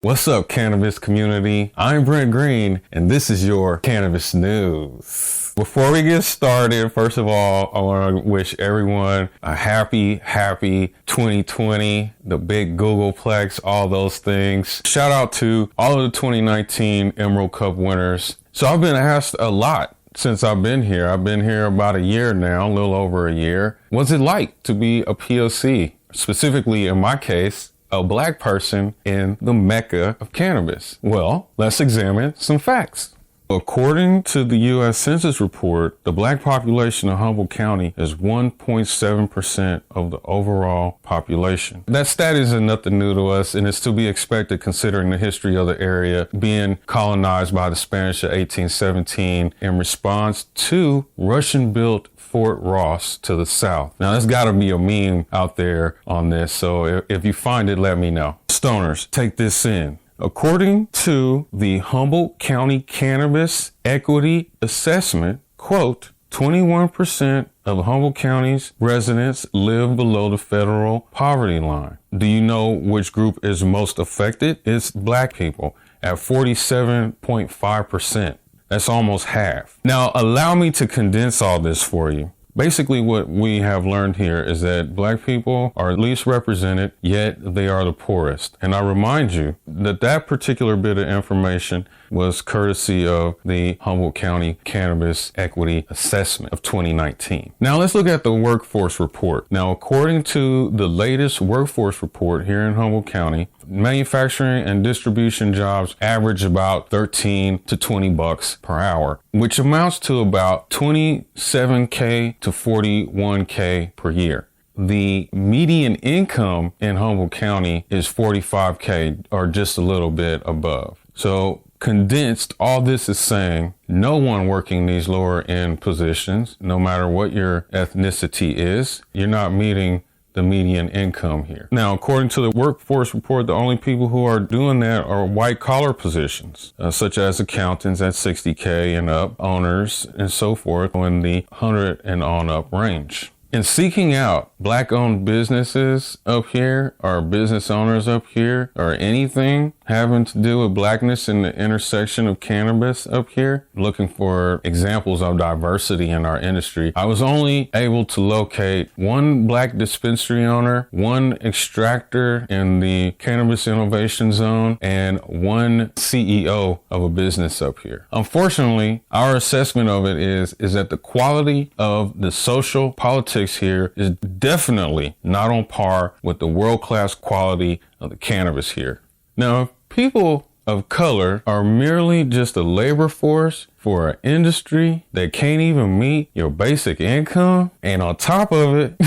What's up, cannabis community? I'm Brent Green, and this is your Cannabis News. Before we get started, first of all, I want to wish everyone a happy 2020, the big Googleplex, all those things. Shout out to all of the 2019 Emerald Cup winners. So I've been asked a lot since I've been here. I've been here about a year now, a little over a year. What's it like to be a POC? Specifically, in my case, a black person in the mecca of cannabis. Well, let's examine some facts. According to the U.S. Census report, the black population of Humboldt County is 1.7% of the overall population. That stat isn't nothing new to us, and it's to be expected considering the history of the area being colonized by the Spanish in 1817 in response to Russian-built Fort Ross to the south. Now, there's got to be a meme out there on this, so if you find it, let me know. Stoners, take this in. According to the Humboldt County Cannabis Equity Assessment, quote, 21% of Humboldt County's residents live below the federal poverty line. Do you know which group is most affected? It's black people at 47.5%. That's almost half. Now, allow me to condense all this for you. Basically, what we have learned here is that black people are least represented, yet they are the poorest. And I remind you that that particular bit of information was courtesy of the Humboldt County Cannabis Equity Assessment of 2019. Now, let's look at the workforce report. Now, according to the latest workforce report here in Humboldt County, manufacturing and distribution jobs average about 13 to 20 bucks per hour, which amounts to about 27K to 41K per year. The median income in Humboldt County is 45K or just a little bit above. So condensed, all this is saying no one working these lower end positions, no matter what your ethnicity is, you're not meeting the median income here. Now, according to the workforce report, the only people who are doing that are white collar positions, such as accountants at 60K and up, owners and so forth in the 100 and on up range. In seeking out black-owned businesses up here, or business owners up here, or anything having to do with blackness in the intersection of cannabis up here, looking for examples of diversity in our industry, I was only able to locate one black dispensary owner, one extractor in the Cannabis Innovation Zone, and one CEO of a business up here. Unfortunately, our assessment of it is that the quality of the social politics here is definitely not on par with the world-class quality of the cannabis here. Now, if people of color are merely just a labor force for an industry that can't even meet your basic income, and on top of it,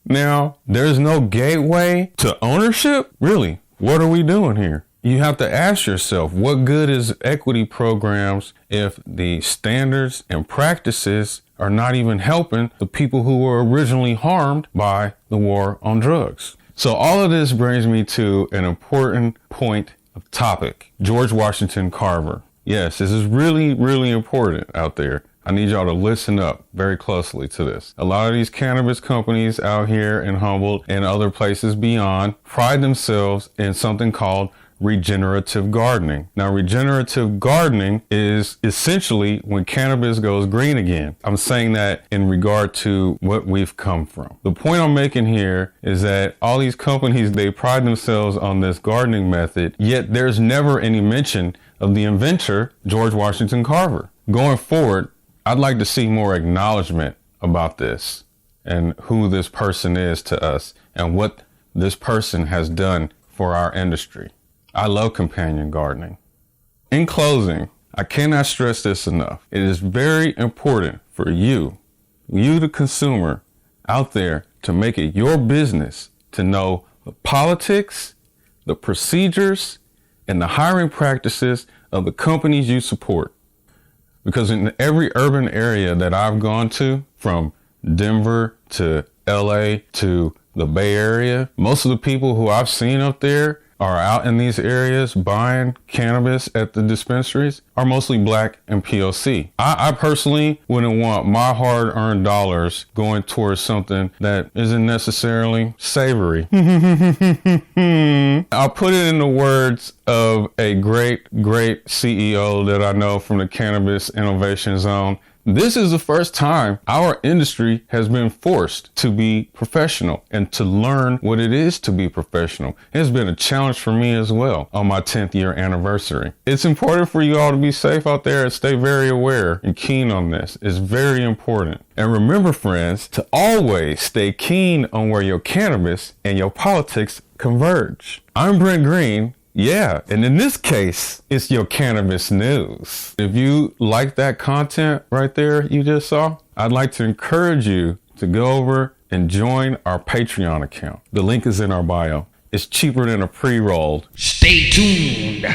now there's no gateway to ownership, really, what are we doing here? You have to ask yourself, what good is equity programs if the standards and practices are not even helping the people who were originally harmed by the war on drugs? So all of this brings me to an important point of topic. George Washington Carver. Yes, this is really, really important out there. I need y'all to listen up very closely to this. A lot of these cannabis companies out here in Humboldt and other places beyond pride themselves in something called regenerative gardening. Now, regenerative gardening is essentially when cannabis goes green again. I'm saying that in regard to what we've come from. The point I'm making here is that all these companies, they pride themselves on this gardening method, yet there's never any mention of the inventor, George Washington Carver. Going forward, I'd like to see more acknowledgement about this and who this person is to us and what this person has done for our industry. I love companion gardening. In closing, I cannot stress this enough. It is very important for you, the consumer out there, to make it your business to know the politics, the procedures, and the hiring practices of the companies you support. Because in every urban area that I've gone to, from Denver to LA to the Bay Area, most of the people who I've seen up there are out in these areas buying cannabis at the dispensaries are mostly black and POC. I personally wouldn't want my hard-earned dollars going towards something that isn't necessarily savory. I'll put it in the words of a great CEO that I know from the Cannabis Innovation Zone. This is the first time our industry has been forced to be professional and to learn what it is to be professional. It's been a challenge for me as well on my 10th year anniversary. It's important for you all to be safe out there and stay very aware and keen on this. It's very important. And remember, friends, to always stay keen on where your cannabis and your politics converge. I'm Brent Green. Yeah, and in this case, it's your cannabis news. If you like that content right there you just saw, I'd like to encourage you to go over and join our Patreon account. The link is in our bio. It's cheaper than a pre-rolled. Stay tuned.